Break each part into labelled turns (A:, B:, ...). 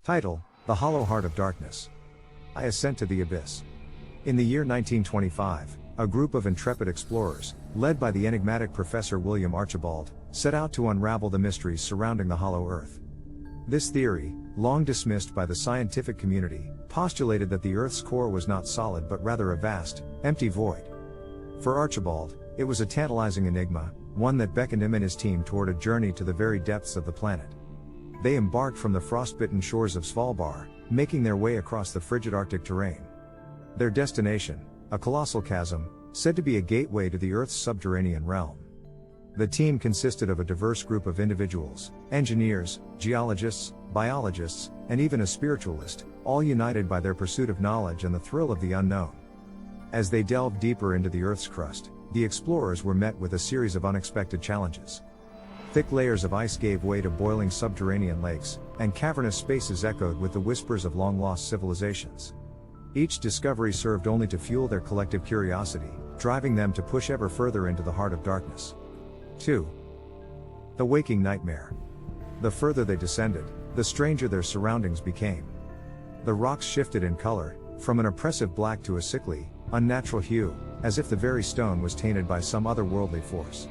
A: Title: The Hollow Heart of Darkness. I Ascent to the Abyss. In the year 1925, a group of intrepid explorers, led by the enigmatic Professor William Archibald, set out to unravel the mysteries surrounding the Hollow Earth. This theory, long dismissed by the scientific community, postulated that the Earth's core was not solid but rather a vast, empty void. For Archibald, it was a tantalizing enigma, one that beckoned him and his team toward a journey to the very depths of the planet. They embarked from the frostbitten shores of Svalbard, making their way across the frigid Arctic terrain. Their destination, a colossal chasm, said to be a gateway to the Earth's subterranean realm. The team consisted of a diverse group of individuals, engineers, geologists, biologists, and even a spiritualist, all united by their pursuit of knowledge and the thrill of the unknown. As they delved deeper into the Earth's crust, the explorers were met with a series of unexpected challenges. Thick layers of ice gave way to boiling subterranean lakes, and cavernous spaces echoed with the whispers of long-lost civilizations. Each discovery served only to fuel their collective curiosity, driving them to push ever further into the heart of darkness. 2. The Waking Nightmare. The further they descended, the stranger their surroundings became. The rocks shifted in color, from an oppressive black to a sickly, unnatural hue, as if the very stone was tainted by some otherworldly force.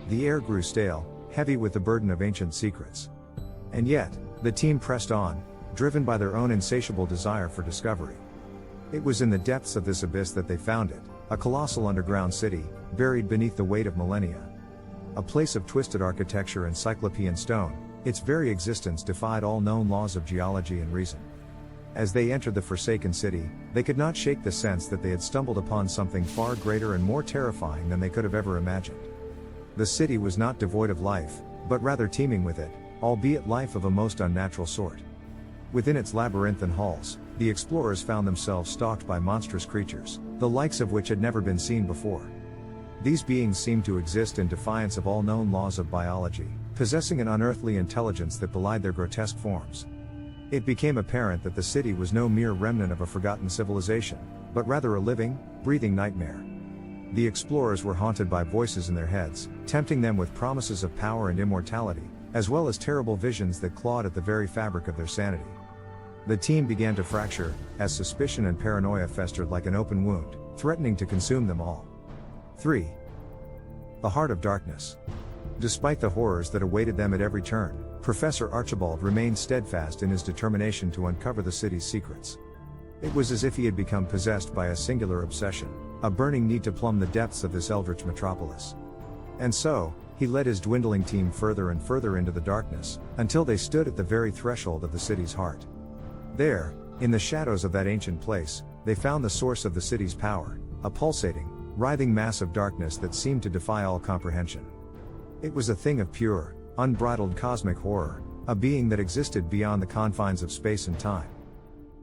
A: The air grew stale, heavy with the burden of ancient secrets. And yet, the team pressed on, driven by their own insatiable desire for discovery. It was in the depths of this abyss that they found it, a colossal underground city, buried beneath the weight of millennia. A place of twisted architecture and cyclopean stone, its very existence defied all known laws of geology and reason. As they entered the forsaken city, they could not shake the sense that they had stumbled upon something far greater and more terrifying than they could have ever imagined. The city was not devoid of life, but rather teeming with it, albeit life of a most unnatural sort. Within its labyrinthine halls, the explorers found themselves stalked by monstrous creatures, the likes of which had never been seen before. These beings seemed to exist in defiance of all known laws of biology, possessing an unearthly intelligence that belied their grotesque forms. It became apparent that the city was no mere remnant of a forgotten civilization, but rather a living, breathing nightmare. The explorers were haunted by voices in their heads, tempting them with promises of power and immortality, as well as terrible visions that clawed at the very fabric of their sanity. The team began to fracture, as suspicion and paranoia festered like an open wound, threatening to consume them all. 3. The Heart of Darkness. Despite the horrors that awaited them at every turn, Professor Archibald remained steadfast in his determination to uncover the city's secrets. It was as if he had become possessed by a singular obsession, a burning need to plumb the depths of this eldritch metropolis. And so, he led his dwindling team further and further into the darkness, until they stood at the very threshold of the city's heart. There, in the shadows of that ancient place, they found the source of the city's power, a pulsating, writhing mass of darkness that seemed to defy all comprehension. It was a thing of pure, unbridled cosmic horror, a being that existed beyond the confines of space and time.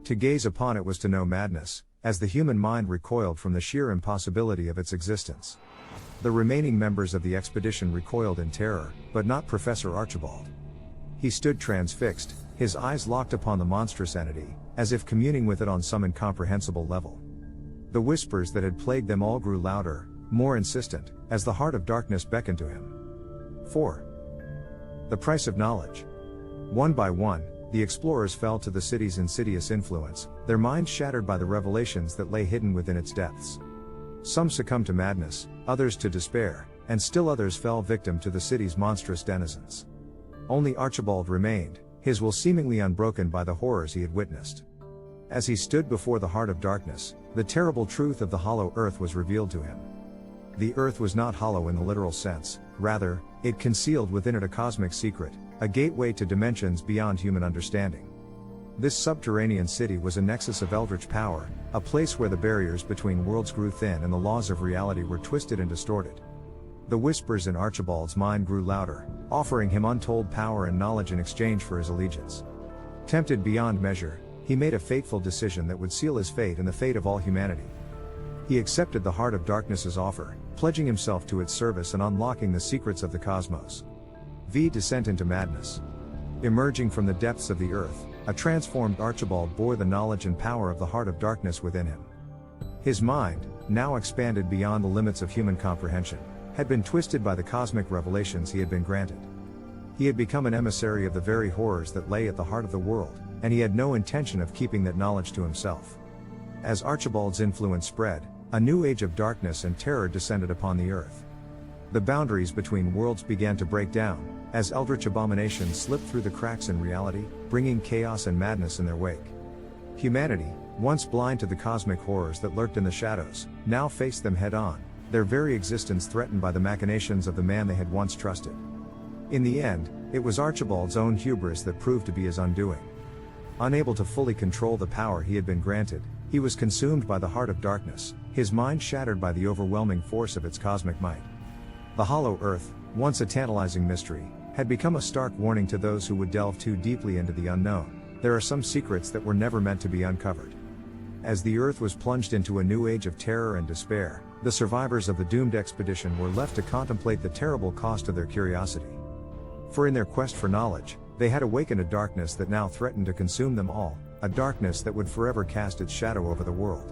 A: To gaze upon it was to know madness, as the human mind recoiled from the sheer impossibility of its existence. The remaining members of the expedition recoiled in terror, but not Professor Archibald. He stood transfixed, his eyes locked upon the monstrous entity, as if communing with it on some incomprehensible level. The whispers that had plagued them all grew louder, more insistent, as the heart of darkness beckoned to him. 4. The Price of Knowledge. One by one, the explorers fell to the city's insidious influence, their minds shattered by the revelations that lay hidden within its depths. Some succumbed to madness, others to despair, and still others fell victim to the city's monstrous denizens. Only Archibald remained, his will seemingly unbroken by the horrors he had witnessed. As he stood before the heart of darkness, the terrible truth of the hollow earth was revealed to him. The earth was not hollow in the literal sense, rather, it concealed within it a cosmic secret, a gateway to dimensions beyond human understanding. This subterranean city was a nexus of eldritch power, a place where the barriers between worlds grew thin and the laws of reality were twisted and distorted. The whispers in Archibald's mind grew louder, offering him untold power and knowledge in exchange for his allegiance. Tempted beyond measure, he made a fateful decision that would seal his fate and the fate of all humanity. He accepted the Heart of Darkness's offer, pledging himself to its service and unlocking the secrets of the cosmos. Descent into madness. Emerging from the depths of the earth, a transformed Archibald bore the knowledge and power of the Heart of Darkness within him. His mind, now expanded beyond the limits of human comprehension, had been twisted by the cosmic revelations he had been granted. He had become an emissary of the very horrors that lay at the heart of the world, and he had no intention of keeping that knowledge to himself. As Archibald's influence spread, a new age of darkness and terror descended upon the earth. The boundaries between worlds began to break down, as eldritch abominations slipped through the cracks in reality, bringing chaos and madness in their wake. Humanity, once blind to the cosmic horrors that lurked in the shadows, now faced them head-on, their very existence threatened by the machinations of the man they had once trusted. In the end, it was Archibald's own hubris that proved to be his undoing. Unable to fully control the power he had been granted, he was consumed by the heart of darkness, his mind shattered by the overwhelming force of its cosmic might. The hollow earth, once a tantalizing mystery, had become a stark warning to those who would delve too deeply into the unknown. There are some secrets that were never meant to be uncovered. As the earth was plunged into a new age of terror and despair, the survivors of the doomed expedition were left to contemplate the terrible cost of their curiosity. For in their quest for knowledge, they had awakened a darkness that now threatened to consume them all, a darkness that would forever cast its shadow over the world.